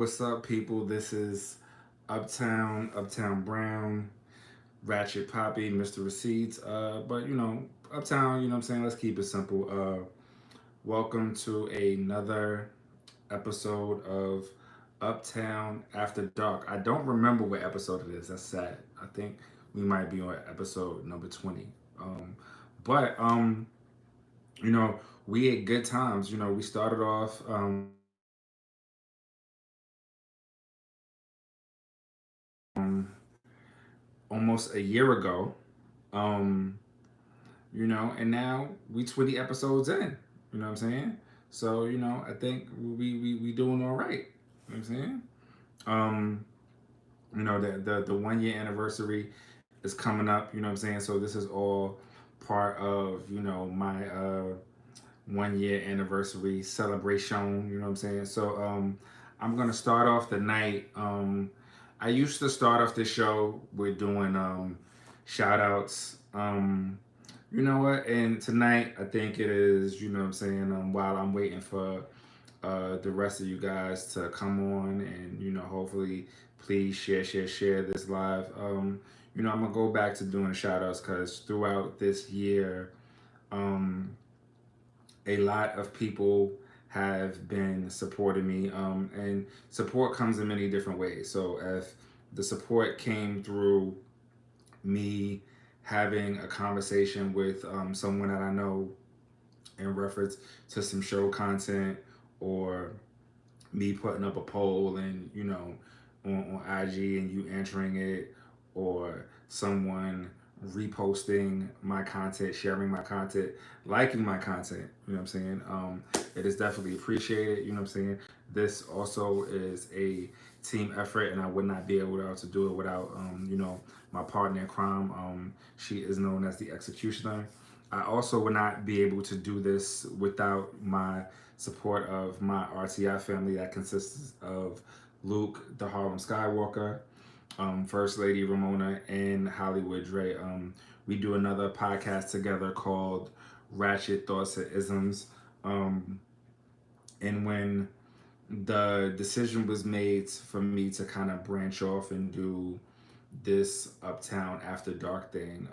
What's up, people? This is Uptown Brown, Ratchet Poppy, Mr. Receipts. But Uptown, you know what I'm saying? Let's keep it simple. Welcome to another episode of Uptown After Dark. I don't remember what episode it is. That's sad. I think we might be on episode number 20. Um, but you know, we had good times. We started off almost a year ago. Um, and now we 20 episodes in. You know what I'm saying? So, I think we doing all right. You know what I'm saying? Um, the 1 year anniversary is coming up, you know what I'm saying? So this is all part of, my 1 year anniversary celebration, you know what I'm saying? So I'm gonna start off the night. I used to start off the show with doing shout outs. You know what? And tonight I think it is, you know what I'm saying, while I'm waiting for the rest of you guys to come on and, hopefully please share this live. I'm gonna go back to doing shout outs because throughout this year, um, a lot of people have been supporting me, and support comes in many different ways. So if the support came through me having a conversation with someone that I know in reference to some show content, or me putting up a poll and on IG and you answering it, or someone reposting my content, sharing my content, liking my content, you know what I'm saying? It is definitely appreciated, you know what I'm saying? This also is a team effort, and I would not be able to do it without my partner in crime. She is known as the executioner. I also would not be able to do this without my support of my RTI family that consists of Luke, the Harlem Skywalker, First Lady Ramona, and Hollywood Dre. We do another podcast together called Ratchet Thoughts and Isms. Um, and when the decision was made for me to kind of branch off and do this Uptown After Dark thing,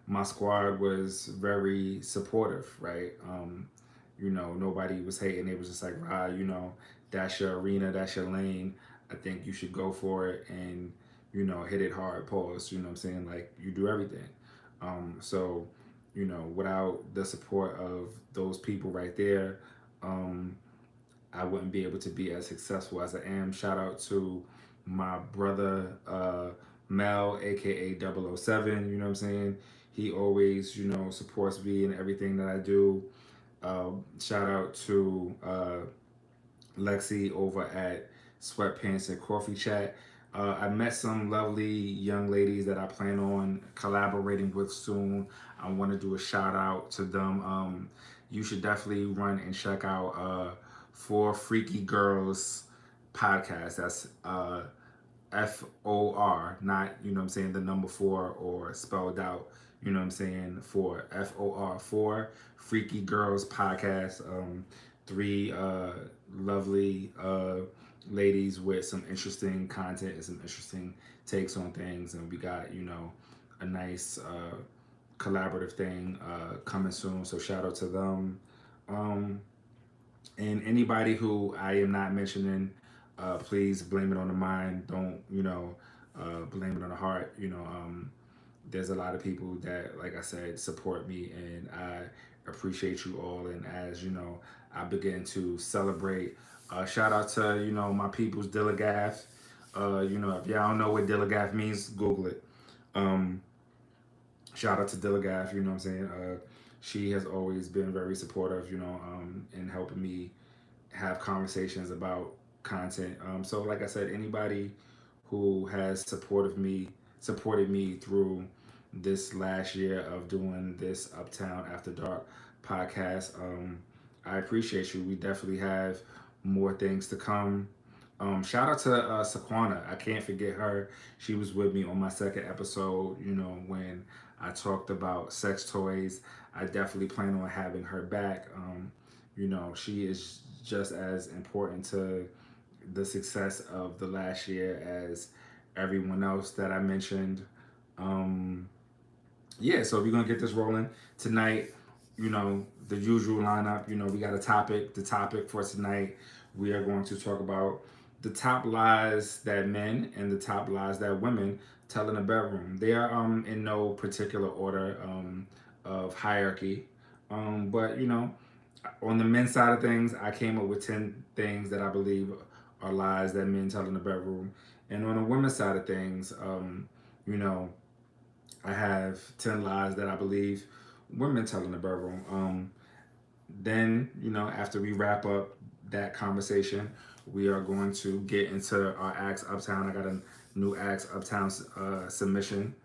my squad was very supportive, right? Nobody was hating. They was just like, "Rah, that's your arena, that's your lane. I think you should go for it and, hit it hard, pause." You know what I'm saying? Like, you do everything. So, without the support of those people right there, um, I wouldn't be able to be as successful as I am. Shout out to my brother Mel, aka 007. You know what I'm saying? He always, supports me in everything that I do. Shout out to Lexi over at Sweatpants and Coffee Chat. I met some lovely young ladies that I plan on collaborating with soon. I want to do a shout out to them. You should definitely run and check out For Freaky Girls podcast. That's FOR, not, what I'm saying, the number four or spelled out, what I'm saying, for FOR, for Freaky Girls podcast. Three lovely ladies with some interesting content and some interesting takes on things. And we got, a nice collaborative thing coming soon. So shout out to them. Um, and anybody who I am not mentioning, please blame it on the mind. Don't, blame it on the heart. There's a lot of people that, like I said, support me, and I appreciate you all. And as I begin to celebrate, shout out to my people's Dillagath. If y'all don't know what Dillagath means, Google it. Um, Shout out to Dillagath. You know what I'm saying? She has always been very supportive. In helping me have conversations about content. So like I said, anybody who has supported me through this last year of doing this Uptown After Dark podcast, I appreciate you. We definitely have more things to come. Shout out to Saquana. I can't forget her. She was with me on my second episode, when I talked about sex toys. I definitely plan on having her back. She is just as important to the success of the last year as everyone else that I mentioned. Um, yeah, so we're gonna get this rolling tonight. You know, the usual lineup. You know, we got a topic. The topic for tonight, we are going to talk about the top lies that men and the top lies that women tell in the bedroom. They are in no particular order of hierarchy, but you know, on the men's side of things, I came up with 10 things that I believe are lies that men tell in the bedroom, and on the women's side of things, you know, I have 10 lies that I believe women tell in the bedroom. Then, you know, after we wrap up that conversation, we are going to get into our Axe Uptown. I got a new Axe Uptown submission,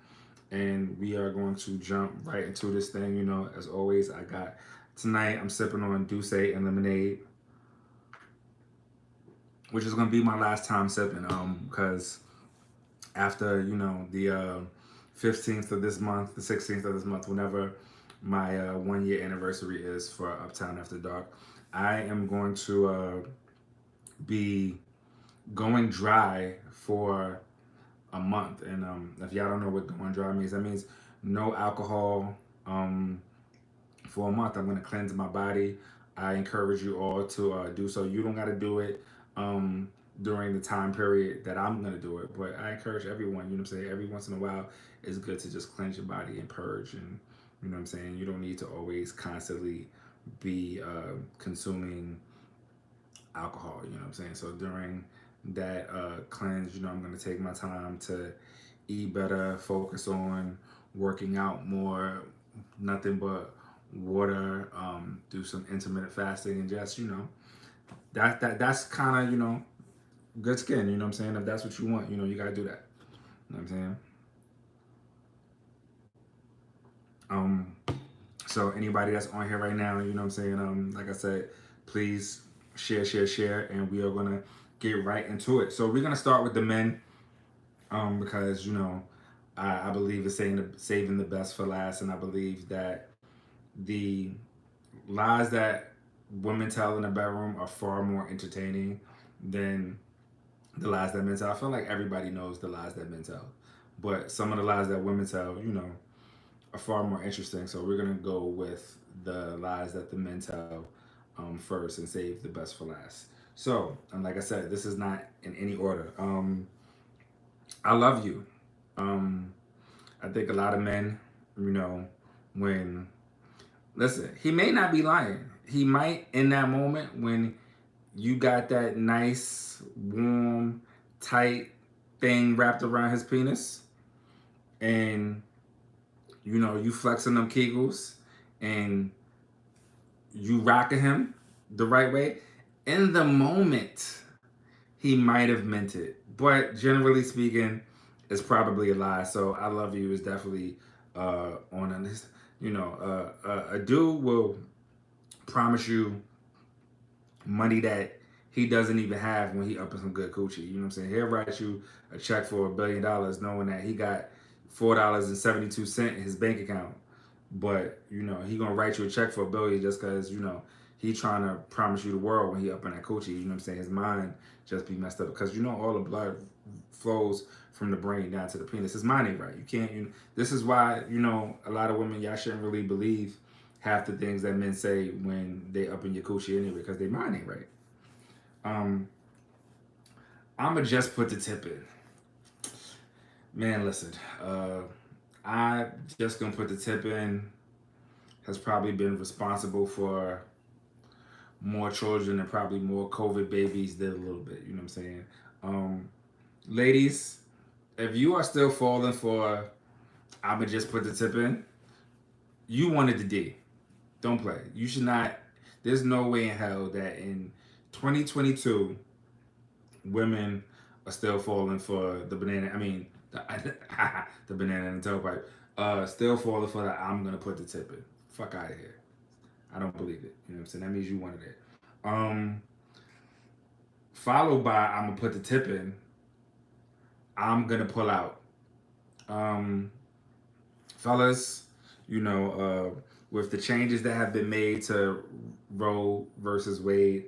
and we are going to jump right into this thing. You know, as always, I got tonight, I'm sipping on Douce and lemonade, which is going to be my last time sipping, because after, you know, the 15th of this month, the 16th of this month, whenever my 1 year anniversary is for Uptown After Dark, I am going to be going dry for a month. And if y'all don't know what going dry means, that means no alcohol for a month. I'm going to cleanse my body. I encourage you all to do so. You don't got to do it during the time period that I'm going to do it, but I encourage everyone, you know what I'm saying? Every once in a while, it's good to just cleanse your body and purge. And, you know what I'm saying? You don't need to always constantly be consuming alcohol, you know what I'm saying? So during that cleanse, you know, I'm going to take my time to eat better, focus on working out more, nothing but water, do some intermittent fasting, and just, you know, that's kind of, you know, good skin, you know what I'm saying? If that's what you want, you know, you got to do that. You know what I'm saying? Um, so anybody that's on here right now, you know what I'm saying? Like I said, please share, and we are gonna get right into it. So we're gonna start with the men, because you know, I believe in saving the best for last, and I believe that the lies that women tell in the bedroom are far more entertaining than the lies that men tell. I feel like everybody knows the lies that men tell, but some of the lies that women tell, you know, are far more interesting. So we're gonna go with the lies that the men tell first and save the best for last. So, and like I said, this is not in any order. I love you. Um, I think a lot of men, you know, when listen, he may not be lying. He might in that moment when you got that nice, warm, tight thing wrapped around his penis, and you know you flexing them kegels, and you rocking him the right way. In the moment, he might have meant it, but generally speaking, it's probably a lie. So I love you is definitely on this. You know, a dude will promise you money that he doesn't even have when he up in some good coochie. You know what I'm saying? He'll write you a check for $1 billion knowing that he got $4.72 in his bank account. But, you know, he gonna write you a check for $1 billion just cause, you know, he trying to promise you the world when he up in that coochie. You know what I'm saying? His mind just be messed up because you know all the blood flows from the brain down to the penis. His mind ain't right. You can't, this is why, you know, a lot of women, y'all shouldn't really believe half the things that men say when they up in your coochie anyway, because they mind ain't right. I'ma just put the tip in. Man, listen, I just gonna put the tip in has probably been responsible for more children and probably more COVID babies did a little bit, you know what I'm saying? Ladies, if you are still falling for I'ma just put the tip in, you wanted the D. Don't play. You should not. There's no way in hell that in 2022 women are still falling for the banana. I mean, the banana and the tailpipe. Still falling for the I'm gonna put the tip in. Fuck out of here. I don't believe it. You know what I'm saying? That means you wanted it. Um, Followed by I'm gonna put the tip in. I'm gonna pull out. Um, Fellas, you know, with the changes that have been made to Roe versus Wade,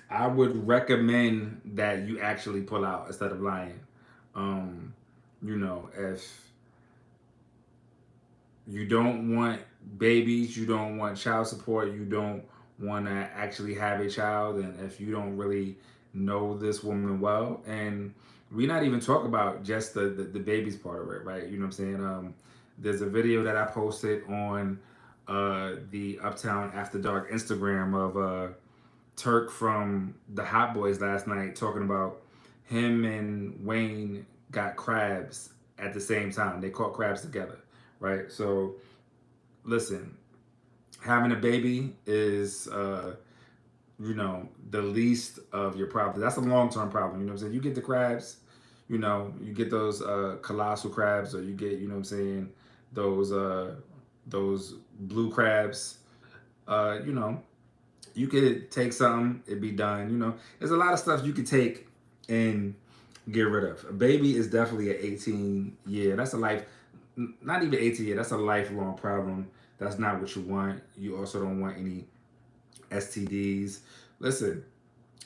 I would recommend that you actually pull out instead of lying. Um, if you don't want babies, you don't want child support, you don't want to actually have a child, and if you don't really know this woman well, and we not even talk about just the babies part of it, right? You know what I'm saying? There's a video that I posted on the Uptown After Dark Instagram of Turk from the Hot Boys last night talking about him and Wayne got crabs at the same time. They caught crabs together, right? So listen, having a baby is the least of your problems. That's a long term problem. You know what I'm saying? You get the crabs, you get those colossal crabs, or you get, you know what I'm saying, those those blue crabs. Uh, you know, you could take something, it'd be done. There's a lot of stuff you could take and get rid of. A baby is definitely an 18-year. That's a life, not even 18-year. That's a lifelong problem. That's not what you want. You also don't want any STDs. Listen,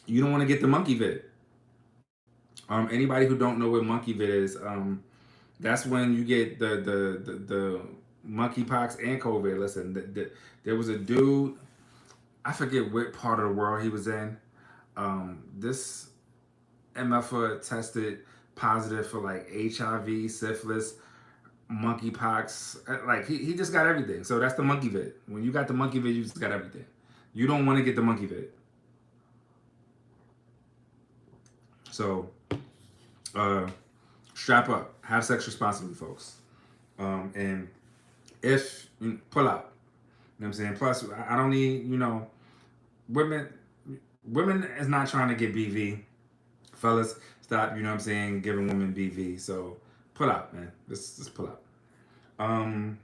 you don't want to get the monkey vid. Anybody who don't know what monkey vid is, that's when you get the monkeypox and COVID. Listen, there was a dude. I forget what part of the world he was in. This MFA tested positive for like HIV, syphilis, monkeypox. Like he just got everything. So that's the monkey vid. When you got the monkey vid, you just got everything. You don't want to get the monkey vid. So strap up, have sex responsibly, folks. And if pull out, you know what I'm saying. Plus, I don't need women. Women is not trying to get BV. Fellas, stop. You know what I'm saying, giving women BV. So pull out, man. Let's pull out. Um,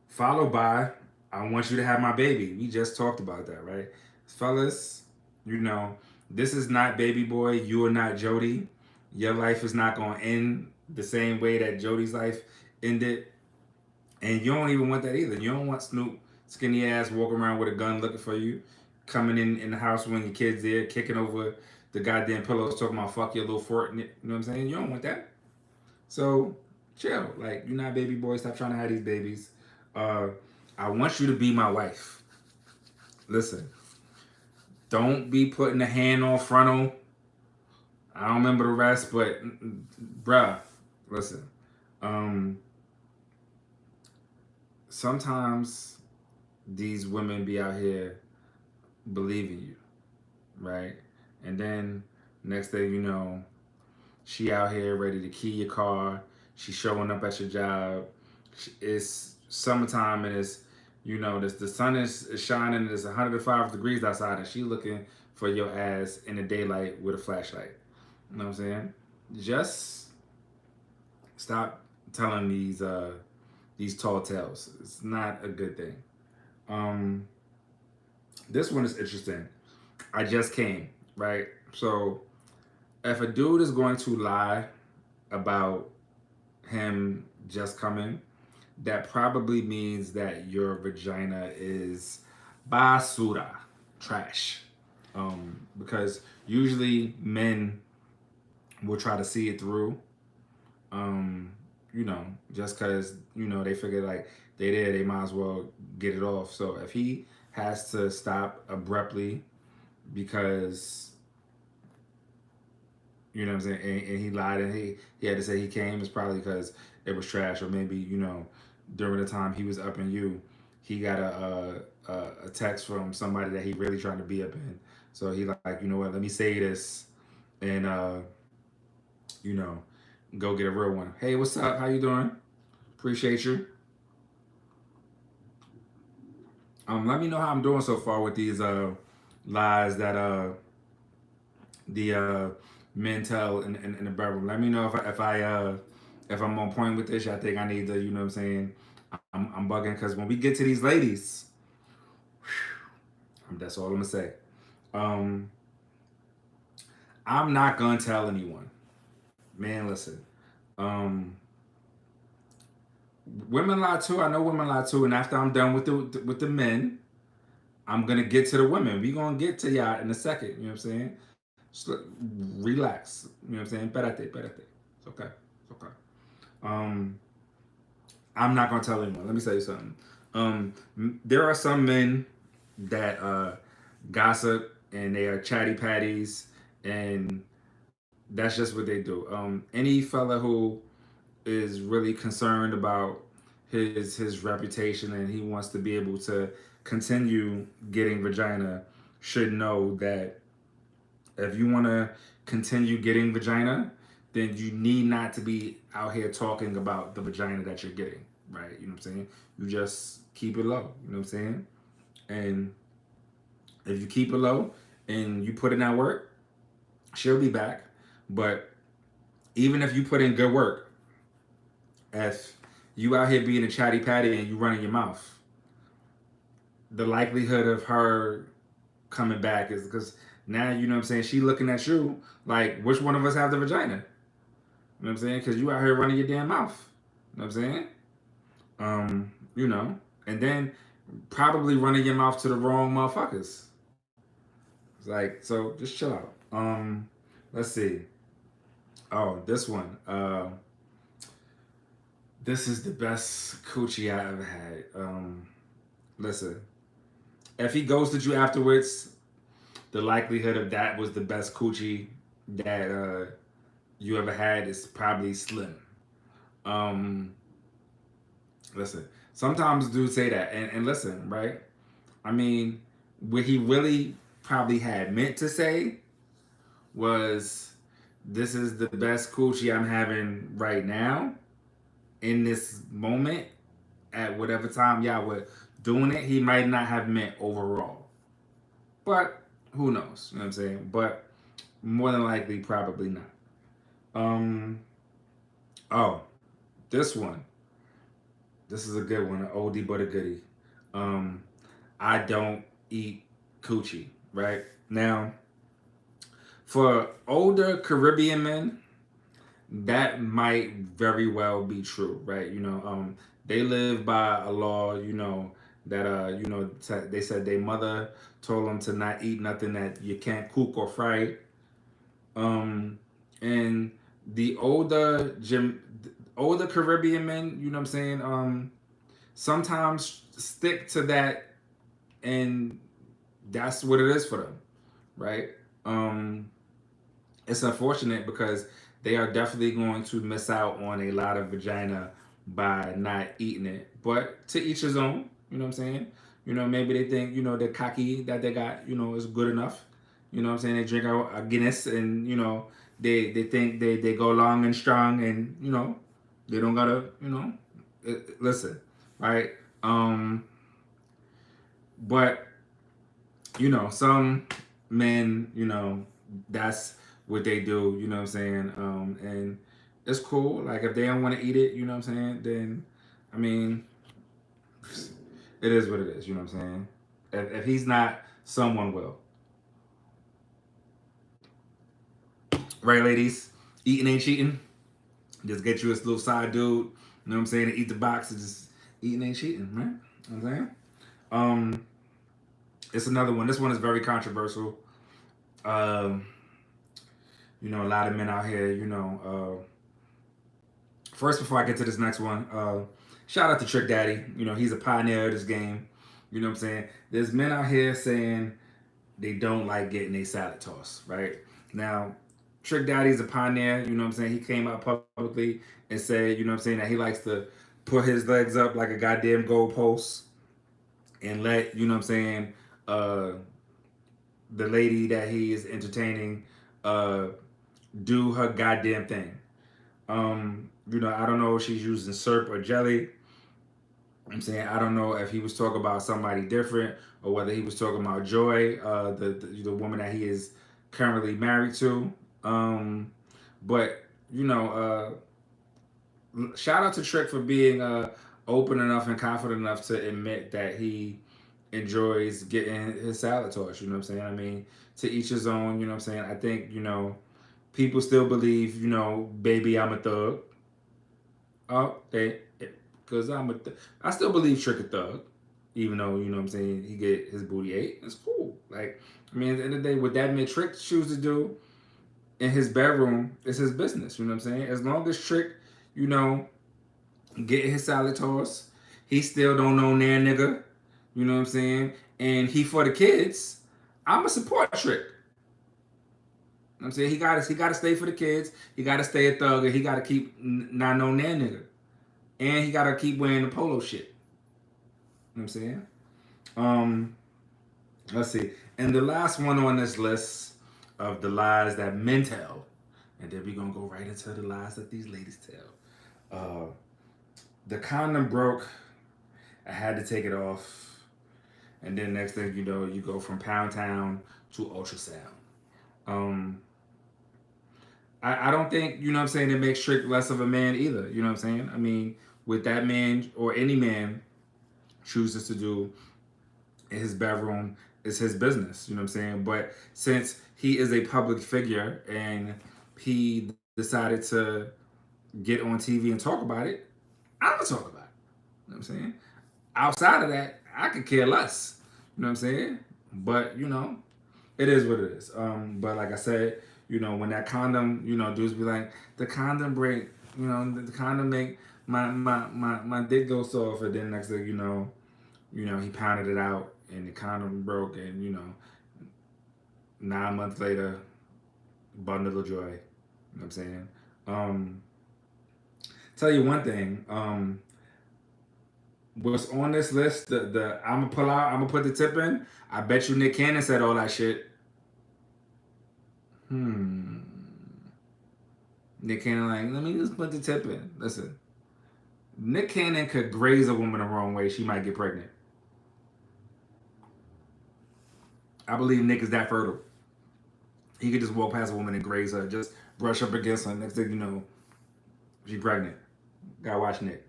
Followed by, I want you to have my baby. We just talked about that, right? Fellas, you know, this is not baby boy. You are not Jody. Your life is not going to end the same way that Jody's life ended. And you don't even want that either. You don't want Snoop, skinny ass, walking around with a gun looking for you, coming in the house when your kid's there, kicking over the goddamn pillows, talking about fuck your little fort. You know what I'm saying? You don't want that. So chill. Like, you're not baby boy. Stop trying to have these babies. Uh, I want you to be my wife. Listen, don't be putting a hand on frontal. I don't remember the rest, but bruh, listen. Um, Sometimes these women be out here believing you, right? And then next thing you know, she out here ready to key your car. She's showing up at your job. It's summertime and it's the sun is shining. It's 105 degrees outside, and she looking for your ass in the daylight with a flashlight. You know what I'm saying? Just stop telling these tall tales. It's not a good thing. Um, this one is interesting. I just came, right? So if a dude is going to lie about him just coming, that probably means that your vagina is basura, trash. Because usually men will try to see it through. Um, just because they figure like they there, they might as well get it off. So if he has to stop abruptly because you know what I'm saying, and he lied and he had to say he came, it's probably because it was trash, or maybe during the time he was up in you, he got a text from somebody that he really trying to be up in. So he like, you know what, let me say this and you know go get a real one. Hey, what's up? How you doing? Appreciate you. Let me know how I'm doing so far with these lies that the men tell in the bedroom. Let me know if I'm on point with this. I think I need to, you know what I'm saying. I'm bugging because when we get to these ladies, that's all I'm gonna say. Um, I'm not gonna tell anyone. Man, listen. Um, Women lie too. I know women lie too. And after I'm done with the men, I'm gonna get to the women. We gonna get to y'all in a second. You know what I'm saying? Just relax. You know what I'm saying? Espérate. It's okay. It's okay. Um, I'm not gonna tell anyone. Let me tell you something. There are some men that gossip and they are chatty patties, and that's just what they do. Any fella who is really concerned about his reputation and he wants to be able to continue getting vagina should know that if you want to continue getting vagina, then you need not to be out here talking about the vagina that you're getting, right? You know what I'm saying? You just keep it low, you know what I'm saying? And if you keep it low and you put in that work, she'll be back. But even if you put in good work, if you out here being a chatty patty and you running your mouth, the likelihood of her coming back is because now, you know what I'm saying, she looking at you like, which one of us have the vagina? You know what I'm saying? Because you out here running your damn mouth. You know what I'm saying? You know, and then probably running your mouth to the wrong motherfuckers. It's like, so just chill out. Let's see. Oh, this one. This is the best coochie I ever had. Listen, if he ghosted you afterwards, the likelihood of that was the best coochie that you ever had is probably slim. Um, Listen, sometimes dudes say that, and listen, right? I mean, what he really probably had meant to say was, "This is the best coochie I'm having right now in this moment at whatever time y'all were doing it." He might not have meant overall, but who knows? You know what I'm saying? But more than likely, probably not. Um. Oh, this one. This is a good one. An oldie but a goodie. Um. I don't eat coochie. Right now, for older Caribbean men, that might very well be true, right? They live by a law, that they said their mother told them to not eat nothing that you can't cook or fry. Um, and the older Caribbean men, you know what I'm saying, sometimes stick to that, and that's what it is for them, right? Um, it's unfortunate because they are definitely going to miss out on a lot of vagina by not eating it. But to each his own, you know what I'm saying? Maybe they think, the cocky that they got, is good enough. You know what I'm saying? They drink a Guinness and, they think they go long and strong and, they don't gotta, listen, right? But some men, that's what they do, you know what I'm saying? And it's cool. Like if they don't want to eat it, you know what I'm saying? Then, I mean, it is what it is, you know what I'm saying? If he's not, someone will. Right, ladies? Eating ain't cheating. Just get you a little side dude, you know what I'm saying? And eat the box and just eating ain't cheating, right? You know what I'm saying? Um, it's another one. This one is very controversial. Um, a lot of men out here, first, before I get to this next one, shout out to Trick Daddy. He's a pioneer of this game. You know what I'm saying? There's men out here saying they don't like getting a salad toss, right? Now, Trick Daddy's a pioneer, you know what I'm saying? He came out publicly and said, you know what I'm saying, that he likes to put his legs up like a goddamn goalpost and let, you know what I'm saying, uh, the lady that he is entertaining uh, do her goddamn thing. I don't know if she's using syrup or jelly. I'm saying I don't know if he was talking about somebody different or whether he was talking about Joy, the woman that he is currently married to. But shout out to Trick for being open enough and confident enough to admit that he enjoys getting his salad tossed. You know what I'm saying? I mean, to each his own. You know what I'm saying? I think people still believe, baby, I'm a thug. Oh, because I still believe Trick a thug. even though, you know what I'm saying, he get his booty ate. It's cool. Like, I mean, at the end of the day, what that man Trick choose to do in his bedroom is his business. You know what I'm saying? As long as Trick, you know, getting his salad toss, he still don't know their nigga. You know what I'm saying? And he for the kids. I'ma support Trick. You know what I'm saying, he gotta stay for the kids. He gotta stay a thug, and he gotta keep not knowing their nigga, and he gotta keep wearing the polo shit. You know what I'm saying? Um, let's see. And the last one on this list of the lies that men tell, and then we're gonna go right into the lies that these ladies tell. The condom broke. I had to take it off. And then next thing you know, you go from Pound Town to ultrasound. Um, I don't think, you know what I'm saying, it makes Trick less of a man either. You know what I'm saying? I mean, with that man or any man chooses to do in his bedroom is his business. You know what I'm saying? But since he is a public figure and he decided to get on TV and talk about it, I'm gonna talk about it. You know what I'm saying? Outside of that, I could care less. You know what I'm saying? But you know, it is what it is. But like I said, you know, when that condom, you know, dudes be like, the condom break, you know, the condom make my dick go soft, and then next thing you know, he pounded it out and the condom broke, and you know, 9 months later, bundle of joy. You know what I'm saying? Um, tell you one thing. What's on this list? The I'm gonna pull out. I'm gonna put the tip in. I bet you Nick Cannon said all that shit. Nick Cannon like, let me just put the tip in. Listen, Nick Cannon could graze a woman the wrong way. She might get pregnant. I believe Nick is that fertile. He could just walk past a woman and graze her, just brush up against her. Next thing you know, she's pregnant. Gotta watch Nick.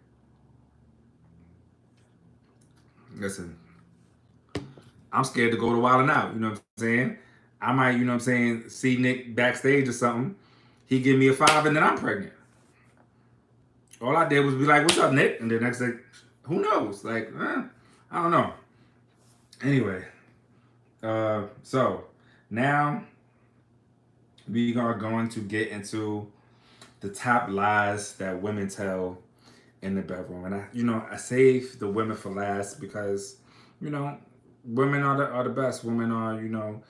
Listen, I'm scared to go to Wild 'N Out. You know what I'm saying? I might, you know what I'm saying, see Nick backstage or something. He give me a 5 and then I'm pregnant. All I did was be like, what's up, Nick? And the next thing, who knows? Like, I don't know. Anyway, so now we are going to get into the top lies that women tell in the bedroom. And I save the women for last because, you know, women are the best. Women are, you know,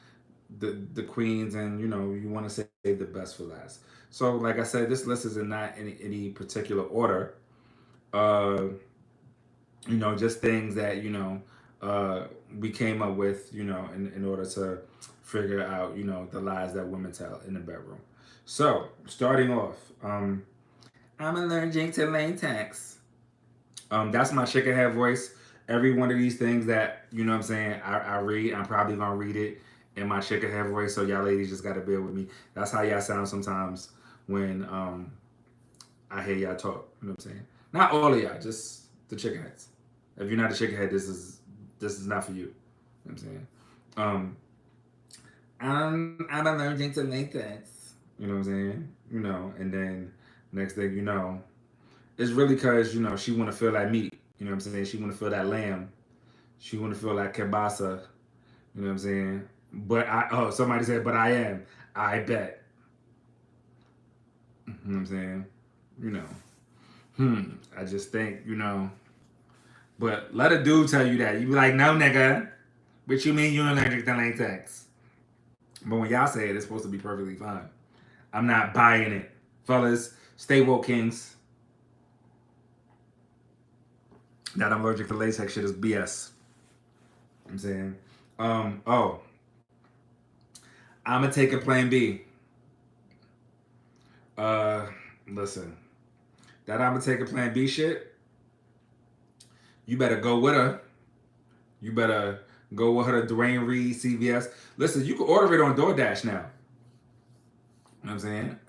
the queens, and you know, you want to save the best for last. So like I said, this list is in not in any particular order. Uh, you know, just things that, you know, we came up with, you know, in order to figure out, you know, the lies that women tell in the bedroom. So starting off, I'm allergic to latex. That's my chicken head voice. Every one of these things that, you know what I'm saying, I read, I'm probably gonna read it in my chicken head voice. So y'all ladies just gotta bear with me. That's how y'all sound sometimes when I hear y'all talk. You know what I'm saying? Not all of y'all, just the chicken heads. If you're not a chicken head, this is not for you. You know what I'm saying? I'm allergic to latex. You know what I'm saying? You know, and then next thing you know, it's really because, you know, she want to feel that meat. You know what I'm saying? She want to feel that lamb. She want to feel that kielbasa. You know what I'm saying? But somebody said, but I am. I bet. You know what I'm saying? You know. I just think, you know. But let a dude tell you that. You be like, no, nigga. What you mean you allergic to latex? But when y'all say it, it's supposed to be perfectly fine. I'm not buying it. Fellas, stay woke, kings. That I'm allergic to latex shit is BS. You know what I'm saying? I'm gonna take a plan B. Listen. That I'm gonna take a plan B shit, you better go with her. You better go with her to Dwayne Reed, CVS. Listen, you can order it on DoorDash now. You know what I'm saying?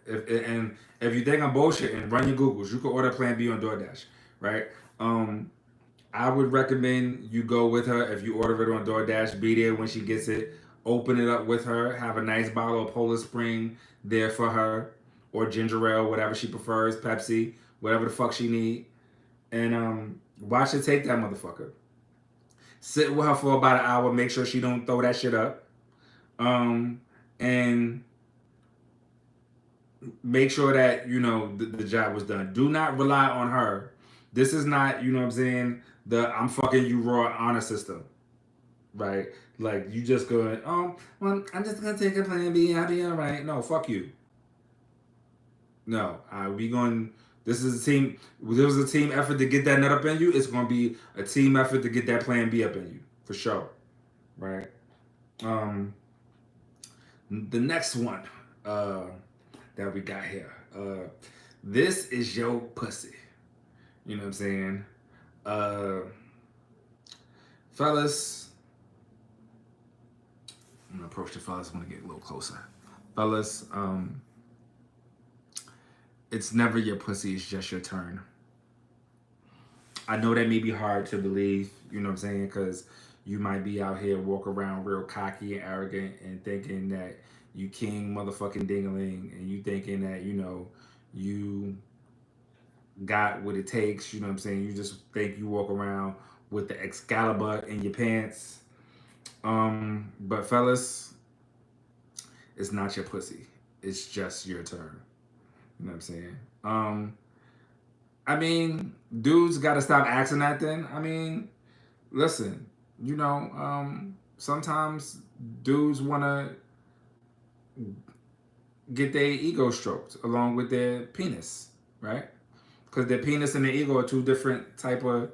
If you think I'm bullshit and run your Googles, you can order Plan B on DoorDash, right? I would recommend you go with her. If you order it on DoorDash, be there when she gets it. Open it up with her. Have a nice bottle of Polar Spring there for her, or ginger ale, whatever she prefers, Pepsi, whatever the fuck she need, and watch her take that motherfucker. Sit with her for about an hour. Make sure she don't throw that shit up. And make sure that, you know, the job was done. Do not rely on her. This is not, you know what I'm saying, the I'm fucking you raw honor system, right? Like, you just going, oh, well, I'm just gonna take a plan B, I'll be all right. No, fuck you. No, we going. This is a team. There was a team effort to get that nut up in you. It's going to be a team effort to get that plan B up in you for sure, right? Um, the next one that we got here. This is your pussy. You know what I'm saying? Uh, fellas, I'm gonna approach the fellas. I'm gonna get a little closer. Fellas, it's never your pussy. It's just your turn. I know that may be hard to believe, you know what I'm saying? Because you might be out here walk around real cocky and arrogant and thinking that you king motherfucking dingling and you thinking that, you know, you got what it takes, you know what I'm saying? You just think you walk around with the Excalibur in your pants. But fellas, it's not your pussy. It's just your turn. You know what I'm saying? I mean, dudes got to stop asking that then. I mean, listen, you know, sometimes dudes want to get their ego stroked along with their penis, right? Because their penis and their ego are two different type of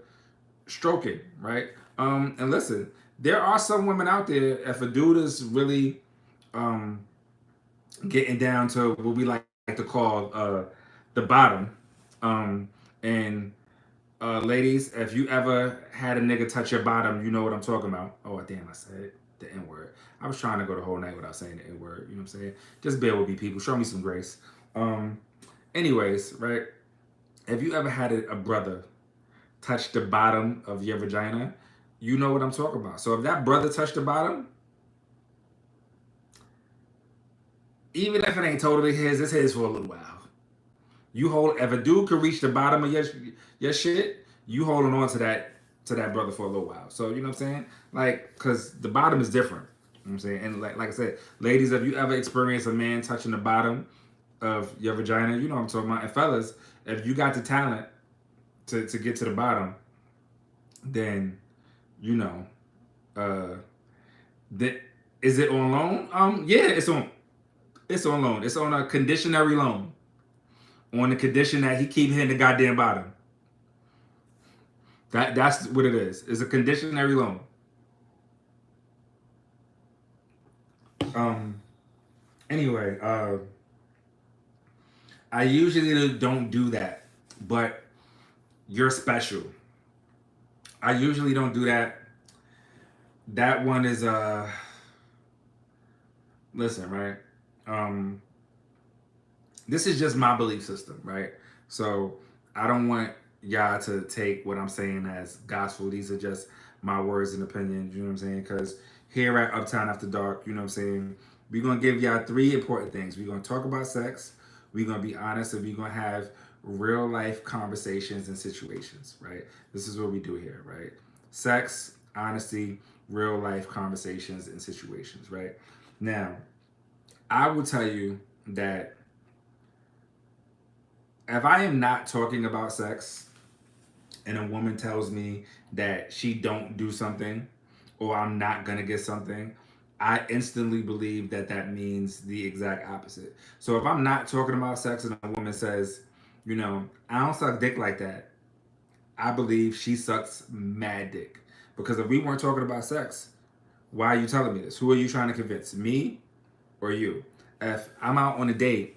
stroking, right? And listen, there are some women out there, if a dude is really getting down to what we like to call the bottom, and ladies, if you ever had a nigga touch your bottom, you know what I'm talking about. Oh, damn, I said the N word. I was trying to go the whole night without saying the N word. You know what I'm saying? Just bear with me, people. Show me some grace. Anyways, right? If you ever had a brother touch the bottom of your vagina, you know what I'm talking about. So if that brother touched the bottom, even if it ain't totally his, it's his for a little while. You hold, if a dude could reach the bottom of your shit, you holding on to that brother for a little while. So you know what I'm saying? Like, cause the bottom is different. You know what I'm saying? And like I said, ladies, if you ever experienced a man touching the bottom of your vagina, you know what I'm talking about. And fellas, if you got the talent to get to the bottom, then you know, that is it on loan? Yeah, it's on loan. It's on a conditionary loan. On the condition that he keep hitting the goddamn bottom. That's what it is. It's a conditionary loan. Anyway, I usually don't do that, but you're special. I usually don't do that. That one is listen, right? This is just my belief system, right? So I don't want y'all to take what I'm saying as gospel. These are just my words and opinions, you know what I'm saying? Because here at Uptown After Dark, you know what I'm saying, we're going to give y'all three important things. We're going to talk about sex, we're going to be honest, and we're going to have real life conversations and situations, right? This is what we do here, right? Sex, honesty, real life conversations and situations, right? Now, I will tell you that if I am not talking about sex and a woman tells me that she don't do something or I'm not gonna get something, I instantly believe that that means the exact opposite. So if I'm not talking about sex and a woman says, you know, I don't suck dick like that, I believe she sucks mad dick. Because if we weren't talking about sex, why are you telling me this? Who are you trying to convince? Me or you? If I'm out on a date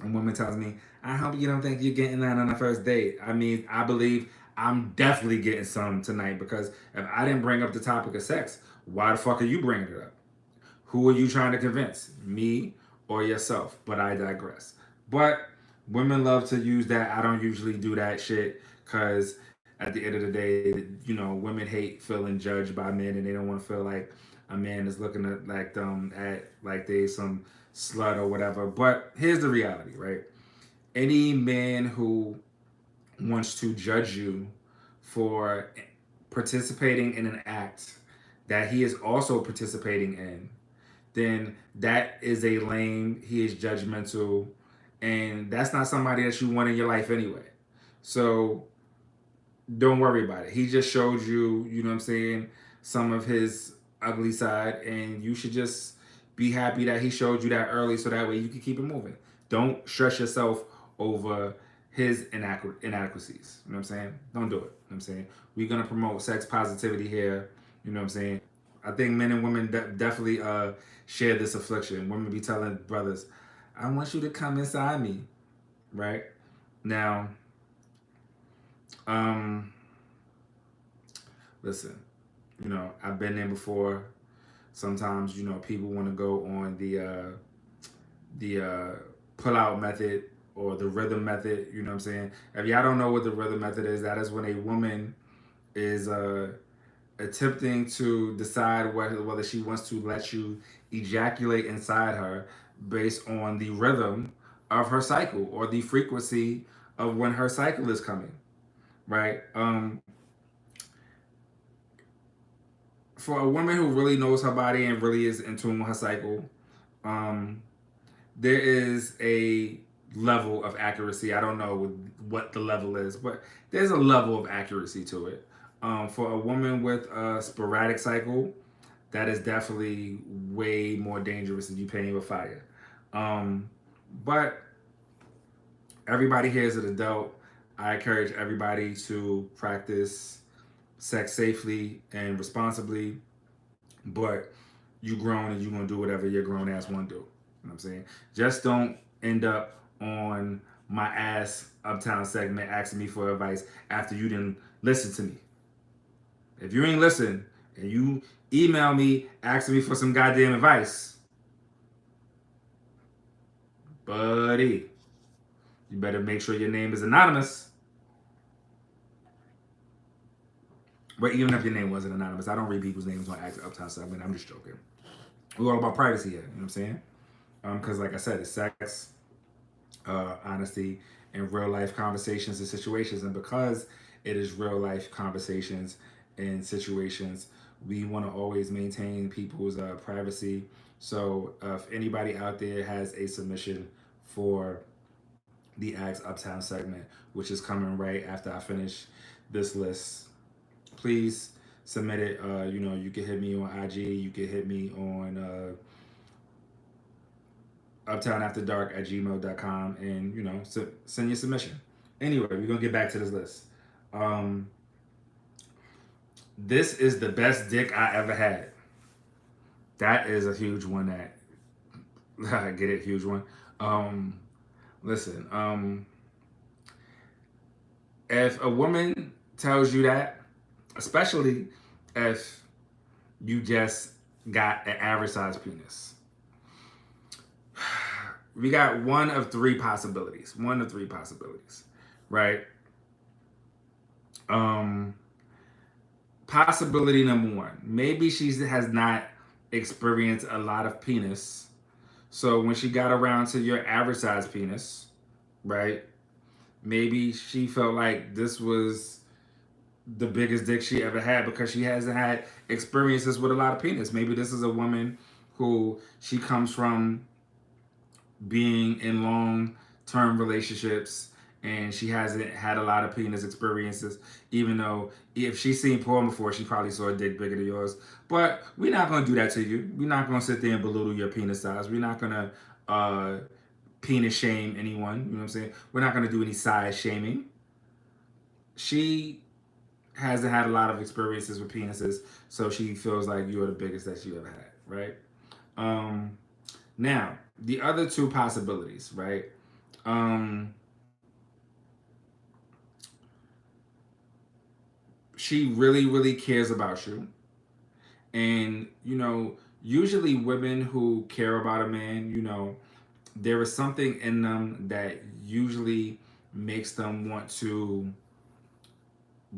and a woman tells me, I hope you don't think you're getting that on the first date. I mean, I believe I'm definitely getting some tonight because if I didn't bring up the topic of sex, why the fuck are you bringing it up? Who are you trying to convince? Me or yourself? But I digress. But women love to use that. I don't usually do that shit because at the end of the day, you know, women hate feeling judged by men and they don't want to feel like a man is looking at like them at like they some slut or whatever. But here's the reality, right? Any man who wants to judge you for participating in an act that he is also participating in, then that is a lame, he is judgmental, and that's not somebody that you want in your life anyway. So don't worry about it. He just showed you, you know what I'm saying, some of his ugly side, and you should just be happy that he showed you that early so that way you can keep it moving. Don't stress yourself over his inadequacies. You know what I'm saying? Don't do it. You know what I'm saying? We're going to promote sex positivity here. You know what I'm saying? I think men and women definitely share this affliction. Women be telling brothers, I want you to come inside me, right? Now, um, listen, I've been there before. Sometimes, people want to go on the pull out method or the rhythm method. You know what I'm saying? If y'all don't know what the rhythm method is, that is when a woman is attempting to decide whether she wants to let you ejaculate inside her based on the rhythm of her cycle or the frequency of when her cycle is coming, right? For a woman who really knows her body and really is in tune with her cycle, um, there is a level of accuracy. I don't know what the level is, but there's a level of accuracy to it. For a woman with a sporadic cycle, that is definitely way more dangerous than you playing with fire. But everybody here is an adult. I encourage everybody to practice sex safely and responsibly, but you grown and you gonna do whatever your grown ass wanna do. You know what I'm saying? Just don't end up on my ass Uptown segment asking me for advice after you didn't listen to me. If you ain't listen and you email me asking me for some goddamn advice, buddy, you better make sure your name is anonymous. But even if your name wasn't anonymous, I don't read people's names on Uptown segment. I'm just joking. We're all about privacy here. You know what I'm saying? Because like I said, it's sex, honesty, and real life conversations and situations. And because it is real life conversations and situations, we want to always maintain people's privacy. So if anybody out there has a submission for the Ask Uptown segment, which is coming right after I finish this list, please submit it. You can hit me on IG. You can hit me on uptownafterdark@gmail.com and send your submission. Anyway, we're gonna get back to this list. This is the best dick I ever had. That is a huge one. That I get it, huge one. Listen, if a woman tells you that, especially if you just got an average size penis, we got one of three possibilities. Right? Possibility number one, maybe she has not experienced a lot of penis. So when she got around to your average size penis, right? Maybe she felt like this was the biggest dick she ever had because she hasn't had experiences with a lot of penis. Maybe this is a woman who she comes from being in long-term relationships and she hasn't had a lot of penis experiences, even though if she's seen porn before, she probably saw a dick bigger than yours. But we're not going to do that to you. We're not going to sit there and belittle your penis size. We're not going to penis shame anyone. You know what I'm saying? We're not going to do any size shaming. She hasn't had a lot of experiences with penises, so she feels like you're the biggest that she ever had, right? Now, the other two possibilities, right? She really, really cares about you. And, usually women who care about a man, there is something in them that usually makes them want to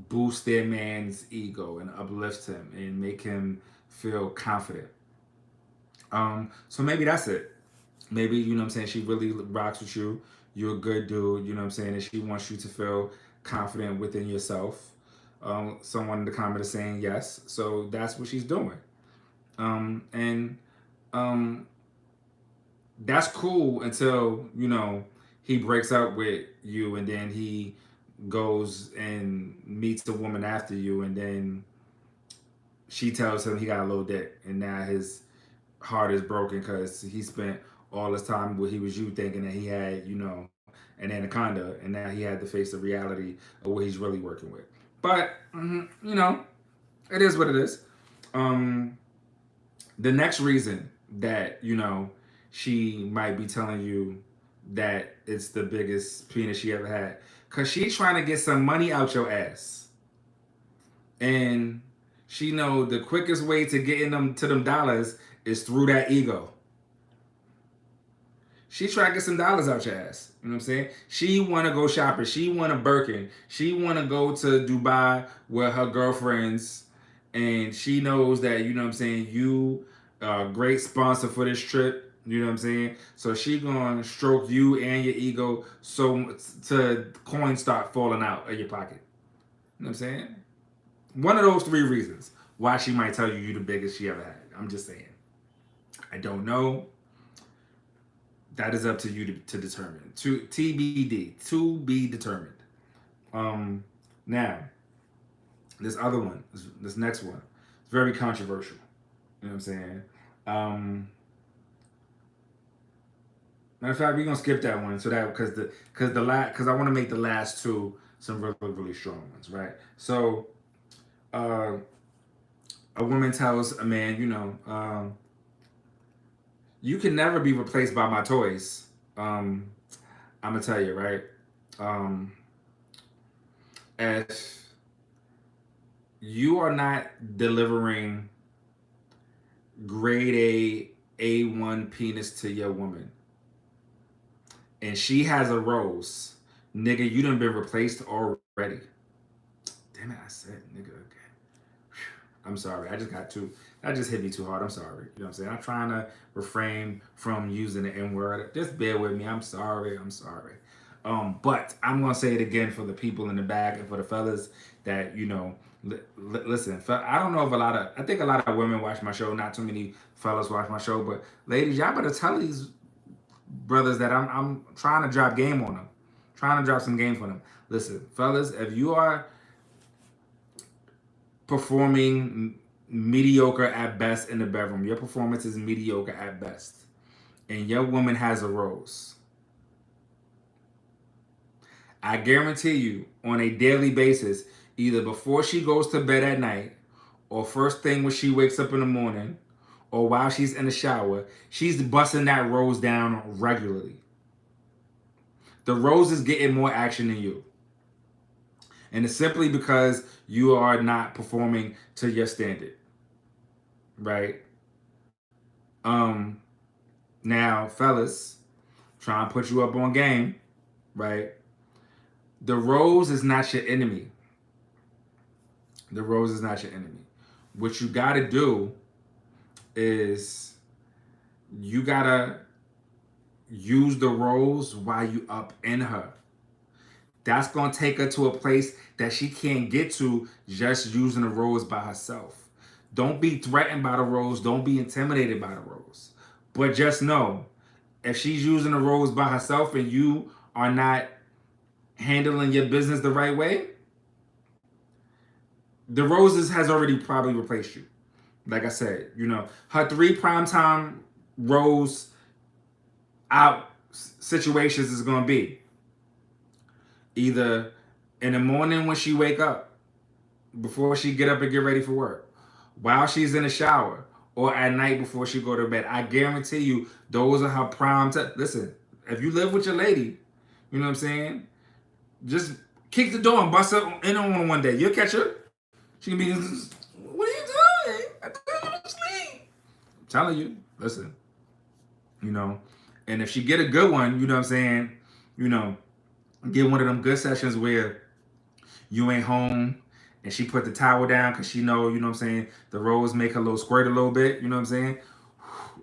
boost their man's ego and uplift him and make him feel confident. So maybe that's it. Maybe, you know what I'm saying, she really rocks with you. You're a good dude, you know what I'm saying, and she wants you to feel confident within yourself. Someone in the comment is saying yes. So that's what she's doing. And um, that's cool until, he breaks up with you and then he goes and meets a woman after you, and then she tells him he got a little dick, and now his heart is broken because he spent all his time where he was you thinking that he had, an anaconda, and now he had to face the reality of what he's really working with. But it is what it is. Um, the next reason that she might be telling you that it's the biggest penis she ever had, because she's trying to get some money out your ass, and she know the quickest way to getting them to them dollars is through that ego. She try to get some dollars out your ass. You know what I'm saying? She want to go shopping. She want a Birkin. She want to go to Dubai with her girlfriends. And she knows that, you know what I'm saying, you are a great sponsor for this trip. You know what I'm saying? So she going to stroke you and your ego so to coins start falling out of your pocket. You know what I'm saying? One of those three reasons why she might tell you the biggest she ever had. I'm just saying. I don't know. That is up to you to determine. To TBD, to be determined. Now, this other one, this next one, it's very controversial. You know what I'm saying? Matter of fact, we're gonna skip that one so that because I want to make the last two some really really strong ones, right? So, a woman tells a man, you can never be replaced by my toys. I'm gonna tell you, right? If you are not delivering grade A1 penis to your woman, and she has a rose, nigga, you done been replaced already. Damn it, I said nigga again. I'm sorry. That just hit me too hard. I'm sorry. You know what I'm saying? I'm trying to refrain from using the N word. Just bear with me. I'm sorry. But I'm gonna say it again for the people in the back and for the fellas that listen. I don't know if I think a lot of women watch my show. Not too many fellas watch my show. But ladies, y'all better tell these brothers that I'm trying to drop game on them. Trying to drop some game for them. Listen, fellas, if you are performing mediocre at best in the bedroom, your performance is mediocre at best, and your woman has a rose, I guarantee you, on a daily basis, either before she goes to bed at night, or first thing when she wakes up in the morning, or while she's in the shower, she's busting that rose down regularly. The rose is getting more action than you. And it's simply because you are not performing to your standard. Right? Now, fellas, try and put you up on game, right? The rose is not your enemy. The rose is not your enemy. What you gotta do is you gotta use the rose while you up in her. That's gonna take her to a place that she can't get to just using the rose by herself. Don't be threatened by the rose. Don't be intimidated by the rose. But just know, if she's using the rose by herself and you are not handling your business the right way, the roses has already probably replaced you. Like I said, her 3 primetime rose out situations is gonna be either in the morning when she wake up, before she get up and get ready for work, while she's in the shower, or at night before she go to bed. I guarantee you, those are her prime time. Listen, if you live with your lady, you know what I'm saying? Just kick the door and bust her in on one day. You'll catch her. She can be, what are you doing? I thought you were asleep. I'm telling you, listen, and if she get a good one, you know what I'm saying, get one of them good sessions where you ain't home and she put the towel down because she know, you know what I'm saying, the rose make her little squirt a little bit, you know what I'm saying?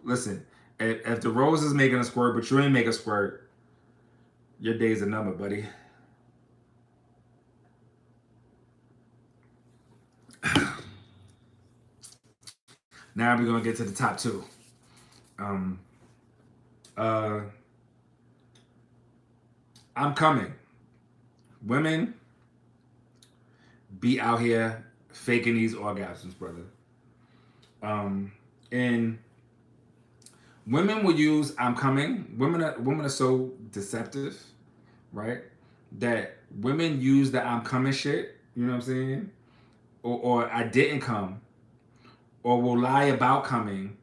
Listen, if the rose is making a squirt but you ain't make a squirt, your day's a number, buddy. Now we're gonna get to the top two. Uh, I'm coming. Women be out here faking these orgasms, brother. And women will use "I'm coming." Women are so deceptive, right? That women use the "I'm coming" shit. You know what I'm saying? Or "I didn't come," or will lie about coming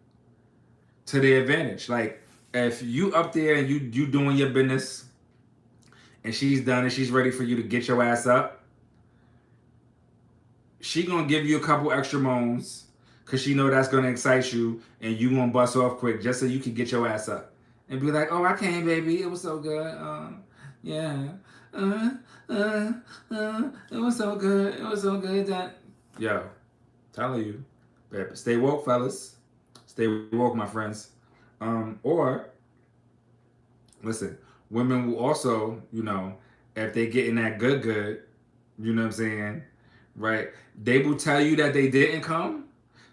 to their advantage. Like if you up there and you doing your business, and she's done and she's ready for you to get your ass up, she gonna give you a couple extra moans because she know that's gonna excite you, and you gonna bust off quick just so you can get your ass up and be like, "Oh, I came, baby. It was so good. Yeah, uh, it was so good. It was so good that." Yo, telling you, baby, stay woke, fellas. Stay woke, my friends. Or listen, women will also, if they getting that good, you know what I'm saying, right? They will tell you that they didn't come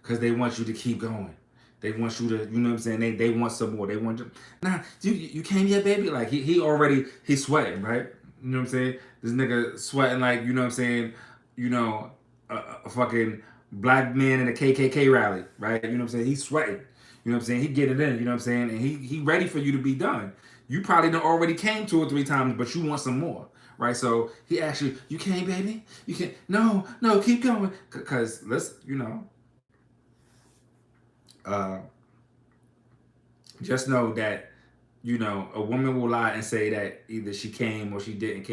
because they want you to keep going. They want you to, you know what I'm saying? They want some more. They want you. Nah, you came here, baby. Like he's sweating, right? You know what I'm saying? This nigga sweating like, you know what I'm saying? You know, a fucking black man in a KKK rally, right? You know what I'm saying? He's sweating. You know what I'm saying? He get it in. You know what I'm saying? And he ready for you to be done. You probably done already came 2 or 3 times, but you want some more, right? So he asks you came, baby? You can no, keep going, cause let's, uh, just know that a woman will lie and say that either she came or she didn't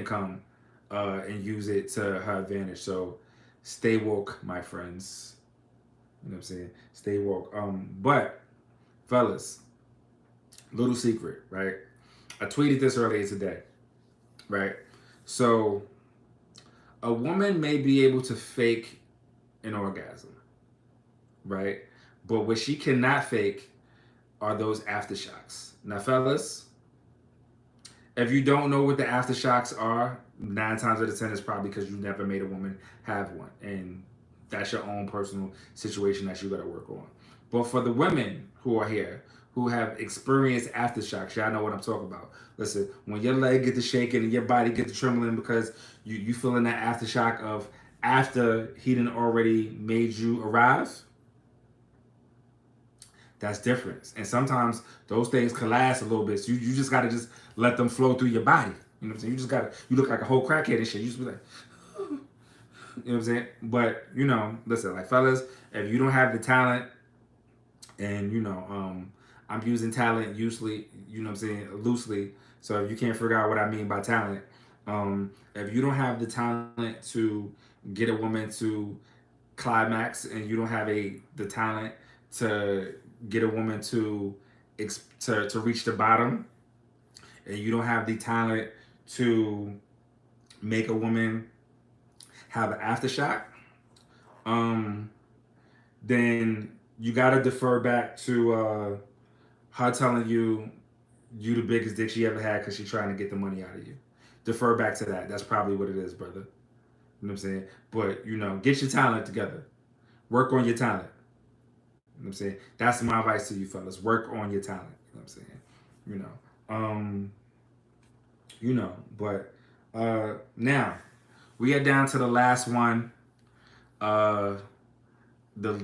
come, and use it to her advantage. So stay woke, my friends. You know what I'm saying? Stay woke. But fellas, little secret, right? I tweeted this earlier today, right? So a woman may be able to fake an orgasm, right? But what she cannot fake are those aftershocks. Now, fellas, if you don't know what the aftershocks are, 9 times out of 10 is probably because you never made a woman have one. And that's your own personal situation that you got to work on. But for the women who are here, who have experienced aftershocks, y'all know what I'm talking about. Listen, when your leg get to shaking and your body get to trembling because you feeling that aftershock of after he done already made you arrive, that's different. And sometimes those things can last a little bit. So you just gotta just let them flow through your body. You know what I'm saying? You look like a whole crackhead and shit. You just be like, you know what I'm saying? But listen, like fellas, if you don't have the talent, and I'm using talent usually, you know what I'm saying, loosely. So if you can't figure out what I mean by talent, if you don't have the talent to get a woman to climax, and you don't have the talent to get a woman to reach the bottom, and you don't have the talent to make a woman have an aftershock, then you gotta defer back to her telling you the biggest dick she ever had because she's trying to get the money out of you. Defer back to that. That's probably what it is, brother. You know what I'm saying? But get your talent together. Work on your talent. You know what I'm saying? That's my advice to you fellas. Work on your talent. You know what I'm saying? But now we get down to the last one. The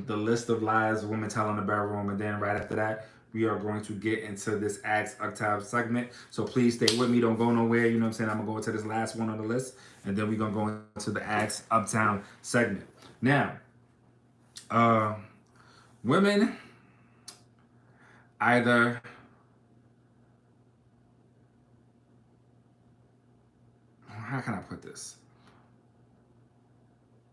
list of lies women tell in the bedroom, and then right after that, we are going to get into this Ask Uptown segment. So please stay with me. Don't go nowhere. You know what I'm saying? I'm going to go into this last one on the list, and then we're going to go into the Ask Uptown segment. Now, women either how can I put this?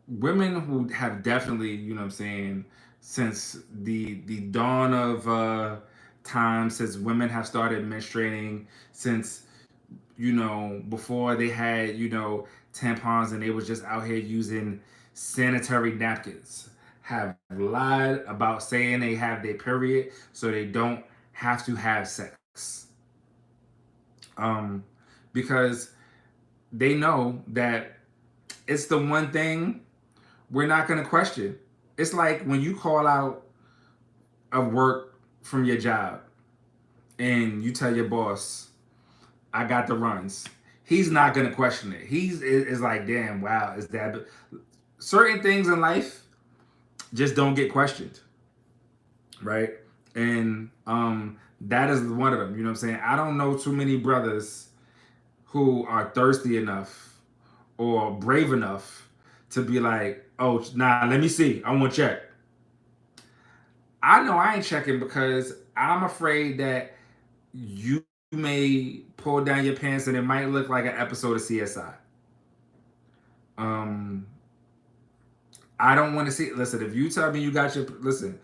Women who have definitely, you know what I'm saying, since the dawn of time, since women have started menstruating, since before they had tampons and they was just out here using sanitary napkins, have lied about saying they have their period so they don't have to have sex, because they know that it's the one thing we're not going to question. It's like when you call out of work from your job and you tell your boss, I got the runs. He's not gonna question it. He's is like, damn, wow, is that certain things in life just don't get questioned, right? And that is one of them. You know what I'm saying? I don't know too many brothers who are thirsty enough or brave enough to be like, oh, nah, let me see. I want to check. I know I ain't checking because I'm afraid that you may pull down your pants and it might look like an episode of CSI. Um, I don't want to see. Listen, if you tell me you got your listen.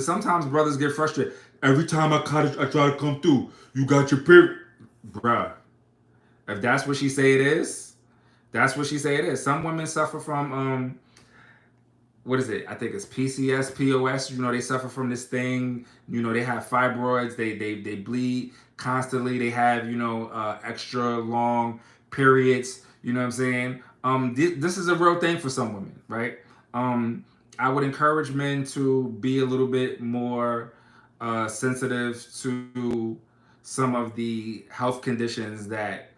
Sometimes brothers get frustrated. Every time I try to come through, you got your period, bruh. If that's what she say it is, that's what she say it is. Some women suffer from what is it? I think it's PCS, POS. You know, they suffer from this thing. You know, they have fibroids. They bleed constantly. They have extra long periods. You know what I'm saying? This is a real thing for some women, right? I would encourage men to be a little bit more sensitive to some of the health conditions that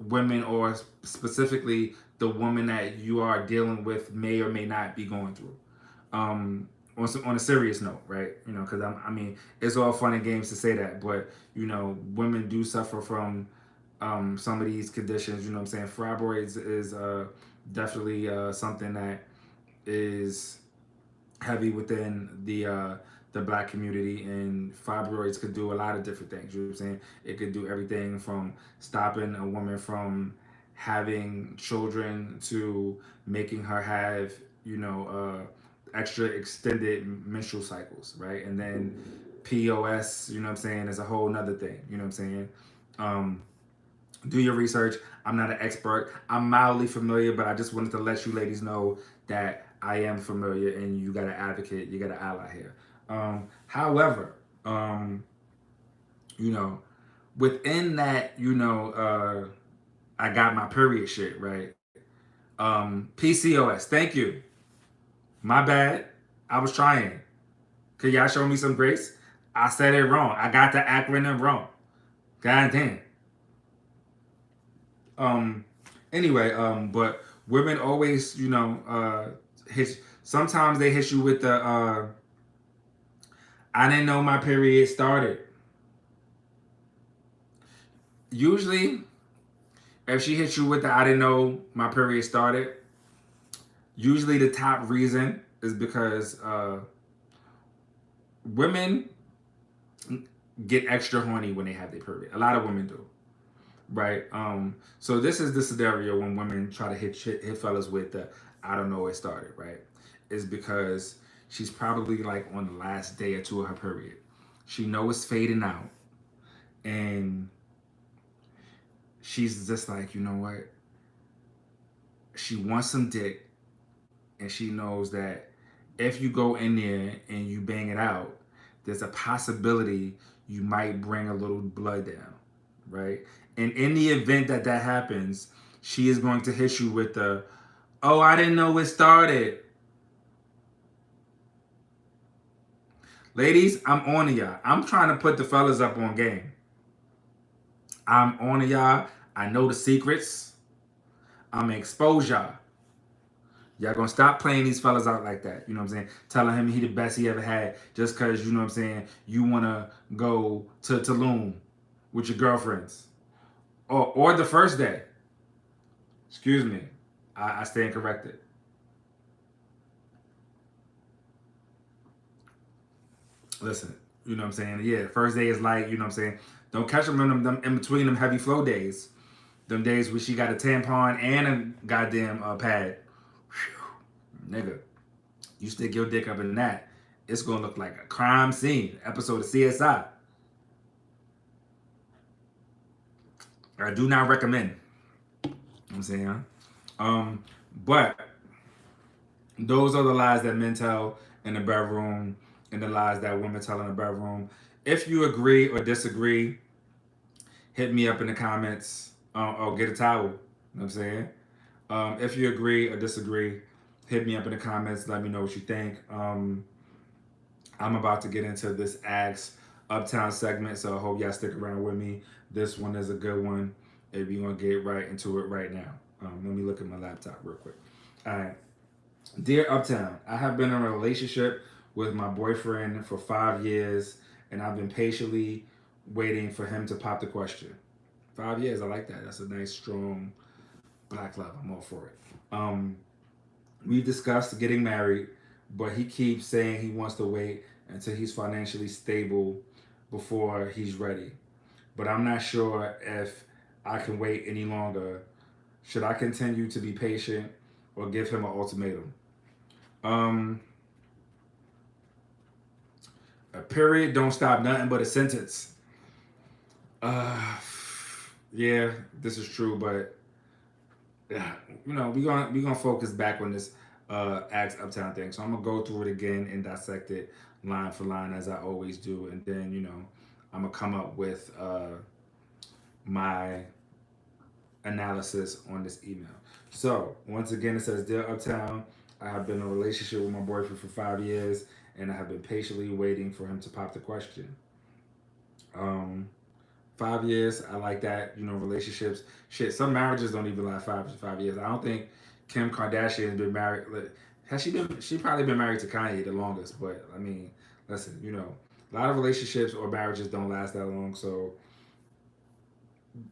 women, or specifically the woman that you are dealing with, may or may not be going through. On a serious note, right? Because I mean, it's all fun and games to say that, but women do suffer from some of these conditions. You know what I'm saying? Fibroids is definitely something that is heavy within the black community, and fibroids could do a lot of different things. You know what I'm saying? It could do everything from stopping a woman from having children to making her have extra extended menstrual cycles, right? And then POS, you know what I'm saying, is a whole nother thing. You know what I'm saying? Um, do your research. I'm not an expert. I'm mildly familiar, but I just wanted to let you ladies know that I am familiar, and you got an advocate, you got an ally here. However, you know, within that, I got my period shit, right? PCOS. Thank you. My bad. I was trying. Could y'all show me some grace? I said it wrong. I got the acronym wrong. God damn. Um. Anyway, but women always, hit. Sometimes they hit you with the, I didn't know my period started. Usually, if she hits you with the, I didn't know my period started, usually the top reason is because women get extra horny when they have their period. A lot of women do, right? So this is the scenario when women try to hit fellas with the, I don't know where it started, right? Is because she's probably like on the last day or two of her period. She knows it's fading out, and she's just like, you know what? She wants some dick, and she knows that if you go in there and you bang it out, there's a possibility you might bring a little blood down, right? And in the event that that happens, she is going to hit you with the, oh, I didn't know it started. Ladies, I'm on to y'all. I'm trying to put the fellas up on game. I'm on to y'all. I know the secrets. I'm gonna expose y'all. Y'all gonna stop playing these fellas out like that. You know what I'm saying? Telling him he the best he ever had just cause, you know what I'm saying, you wanna go to Tulum with your girlfriends. Or the first day. Excuse me. I stand corrected. Listen, you know what I'm saying? Yeah, first day is like, you know what I'm saying? Don't catch them them in between them heavy flow days. Them days where she got a tampon and a goddamn pad. Whew, nigga, you stick your dick up in that, it's gonna look like a crime scene episode of CSI. I do not recommend. You know what I'm saying? But those are the lies that men tell in the bedroom, and the lies that women tell in the bedroom. If you agree or disagree, hit me up in the comments, or get a towel. You know what I'm saying? If you agree or disagree, Hit me up in the comments. Let me know what you think. I'm about to get into this Ask Uptown segment, so I hope y'all stick around with me. This one is a good one. If you're gonna get right into it right now. Let me look at my laptop real quick. All right. Dear Uptown, I have been in a relationship with my boyfriend for 5 years, and I've been patiently waiting for him to pop the question. 5 years, I like that. That's a nice, strong black love. I'm all for it. Um, we've discussed getting married, but he keeps saying he wants to wait until he's financially stable before he's ready. But I'm not sure if I can wait any longer. Should I continue to be patient or give him an ultimatum? Um, a period don't stop nothing but a sentence. Uh, yeah, this is true, but yeah, we gonna focus back on this Axe Uptown thing. So I'm gonna go through it again and dissect it line for line as I always do, and then I'm gonna come up with my analysis on this email. So once again, it says, "Dear Uptown, I have been in a relationship with my boyfriend for 5 years, and I have been patiently waiting for him to pop the question." Um, 5 years, I like that. Relationships. Shit, some marriages don't even last 5 years. I don't think Kim Kardashian has been married. Has she been? She probably been married to Kanye the longest. But I mean, listen, a lot of relationships or marriages don't last that long. So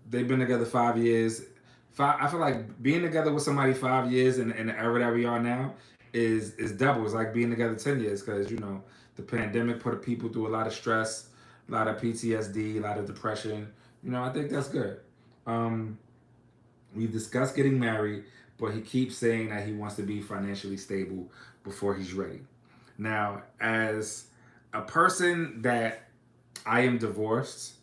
they've been together 5 years. I feel like being together with somebody 5 years in the era that we are now is double. It's like being together 10 years because the pandemic put people through a lot of stress, a lot of PTSD, a lot of depression. I think that's good. Um, we've discussed getting married, but he keeps saying that he wants to be financially stable before he's ready. Now, as a person that I am divorced,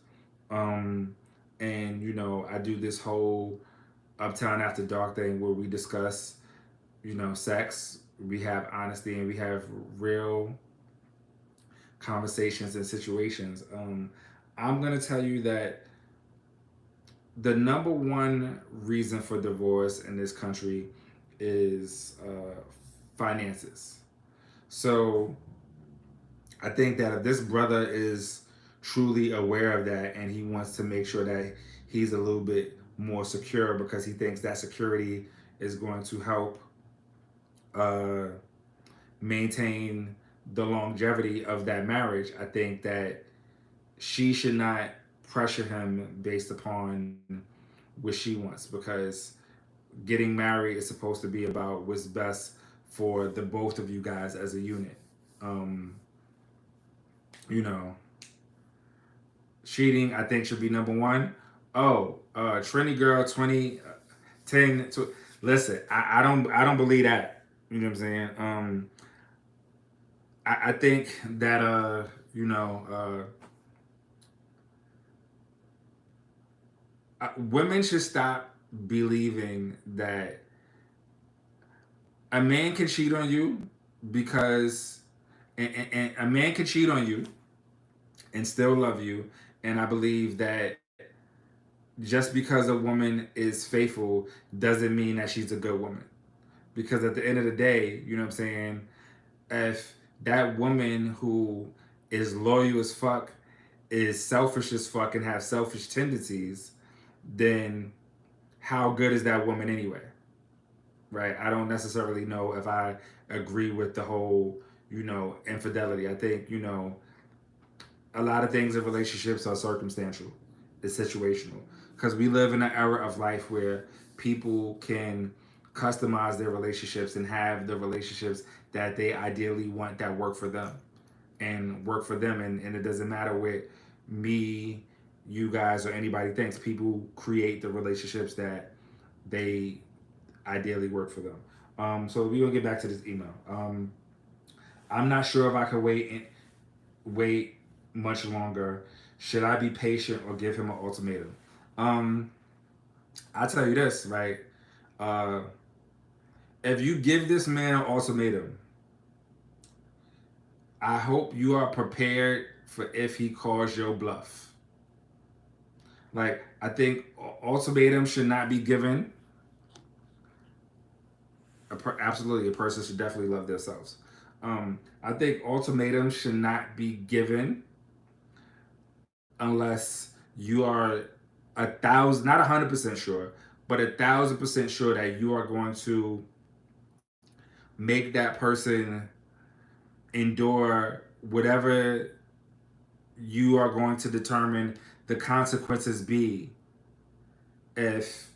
um, and I do this whole Uptown After Dark thing where we discuss, sex. We have honesty and we have real conversations and situations. I'm gonna tell you that the number one reason for divorce in this country is finances. So I think that if this brother is truly aware of that and he wants to make sure that he's a little bit more secure because he thinks that security is going to help uh, maintain the longevity of that marriage, I think that she should not pressure him based upon what she wants because getting married is supposed to be about what's best for the both of you guys as a unit. Um, you know, cheating, I think, should be number one. Oh, Trini girl, 10. Listen, I don't believe that. You know what I'm saying? I think that women should stop believing that a man can cheat on you because and a man can cheat on you and still love you. And I believe that just because a woman is faithful doesn't mean that she's a good woman. Because at the end of the day, you know what I'm saying, if that woman who is loyal as fuck is selfish as fuck and have selfish tendencies, then how good is that woman anyway? Right? I don't necessarily know if I agree with the whole, infidelity. I think, a lot of things in relationships are circumstantial, it's situational. Because we live in an era of life where people can customize their relationships and have the relationships that they ideally want that work for them and work for them. And it doesn't matter what me, you guys, or anybody thinks. People create the relationships that they ideally work for them. So we're gonna get back to this email. I'm not sure if I could wait much longer. Should I be patient or give him an ultimatum? Um, I tell you this, right? Uh, if you give this man an ultimatum, I hope you are prepared for if he calls your bluff. Like, I think ultimatum should not be given Absolutely, a person should definitely love themselves. I think ultimatums should not be given unless you are 1,000, not 100% sure, but 1,000% sure that you are going to make that person endure whatever you are going to determine the consequences be if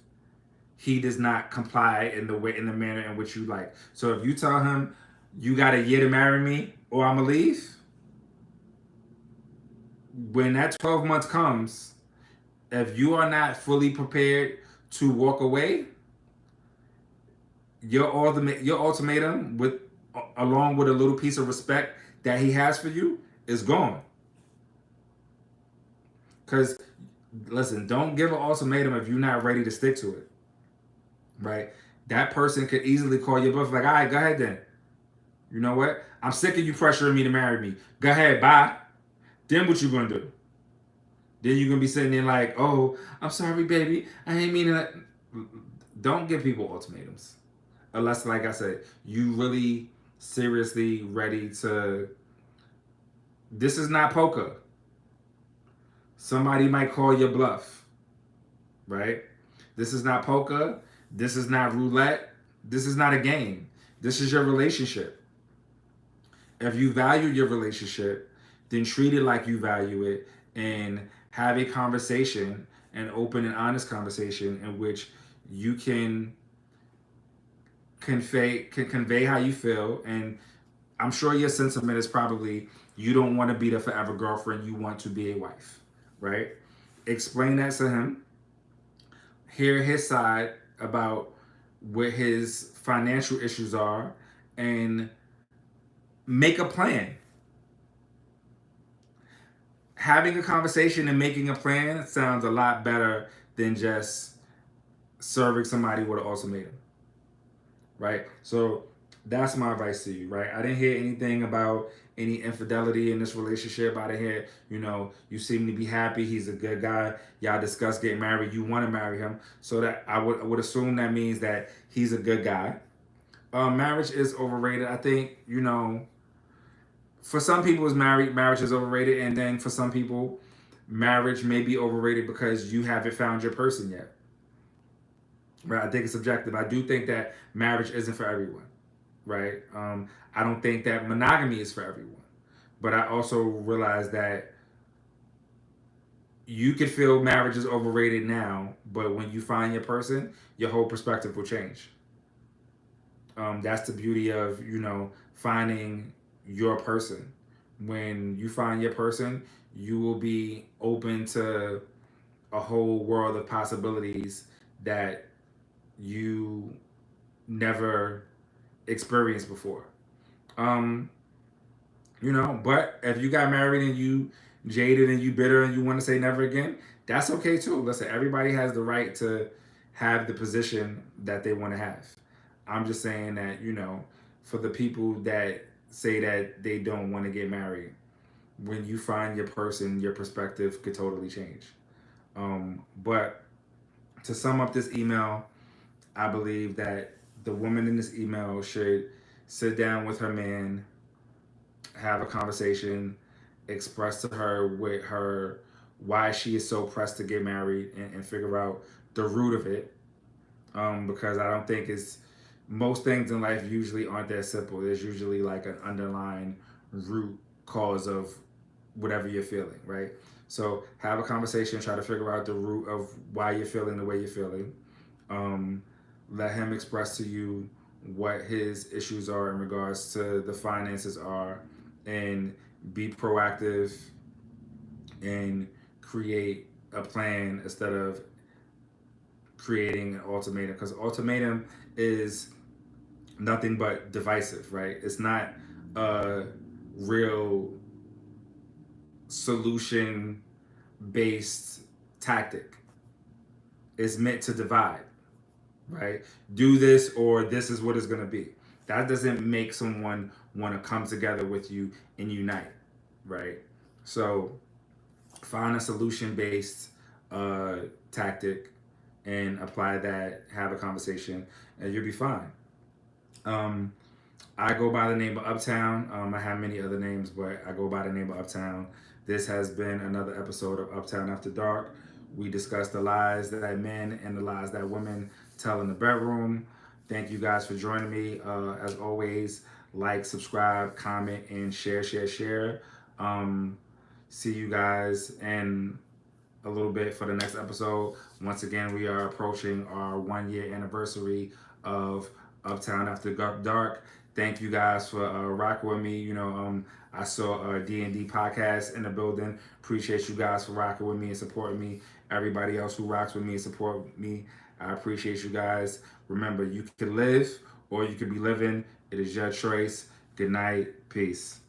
he does not comply in the manner in which you like. So if you tell him you got a year to marry me or I'm gonna leave, when that 12 months comes, if you are not fully prepared to walk away, your ultimatum with along with a little piece of respect that he has for you is gone. Because listen, don't give an ultimatum if you're not ready to stick to it. Right? That person could easily call your bluff, like, all right, go ahead then. You know what? I'm sick of you pressuring me to marry me. Go ahead, bye. Then what you gonna do? Then you're gonna be sitting there like, oh, I'm sorry, baby. I ain't mean that. Don't give people ultimatums. Unless, like I said, you really seriously ready to. This is not poker. Somebody might call your bluff, right? This is not poker. This is not roulette. This is not a game. This is your relationship. If you value your relationship, then treat it like you value it and have a conversation, an open and honest conversation in which you can convey how you feel. And I'm sure your sentiment is probably you don't want to be the forever girlfriend, you want to be a wife, right? Explain that to him, hear his side about what his financial issues are, and make a plan. Having a conversation and making a plan sounds a lot better than just serving somebody with an ultimatum, right? So that's my advice to you, right? I didn't hear anything about any infidelity in this relationship. I didn't hear, you seem to be happy. He's a good guy. Y'all discuss getting married. You want to marry him. So that I would assume that means that he's a good guy. Marriage is overrated. I think, for some people, marriage is overrated, and then for some people, marriage may be overrated because you haven't found your person yet. Right? I think it's subjective. I do think that marriage isn't for everyone. Right? I don't think that monogamy is for everyone, but I also realize that you could feel marriage is overrated now, but when you find your person, your whole perspective will change. That's the beauty of finding your person. When you find your person, you will be open to a whole world of possibilities that you never experienced before. Um, but if you got married and you jaded and you bitter and you want to say never again, that's okay too. Listen, everybody has the right to have the position that they want to have. I'm just saying that, for the people that say that they don't want to get married, when you find your person, your perspective could totally change. But to sum up this email, I believe that the woman in this email should sit down with her man, have a conversation, express to her with her why she is so pressed to get married, and figure out the root of it. Because I don't think it's most things in life usually aren't that simple. There's usually like an underlying root cause of whatever you're feeling, right? So have a conversation, try to figure out the root of why you're feeling the way you're feeling. Let him express to you what his issues are in regards to the finances are, and be proactive and create a plan instead of creating an ultimatum, because ultimatum is nothing but divisive, right? It's not a real solution based tactic. It's meant to divide, right? Do this or this is what it's going to be. That doesn't make someone want to come together with you and unite, right? So find a solution based tactic and apply that, have a conversation, and you'll be fine. Um, I go by the name of Uptown. I have many other names, but I go by the name of Uptown. This has been another episode of Uptown After Dark. We discuss the lies that men and the lies that women tell in the bedroom. Thank you guys for joining me. As always, like, subscribe, comment, and share. Um, See you guys in a little bit for the next episode. Once again, we are approaching our 1 year anniversary of Uptown After Dark. Thank you guys for rocking with me. I saw a D&D podcast in the building. Appreciate you guys for rocking with me and supporting me. Everybody else who rocks with me and support me, I appreciate you guys. Remember, you can live or you could be living. It is your choice. Good night. Peace.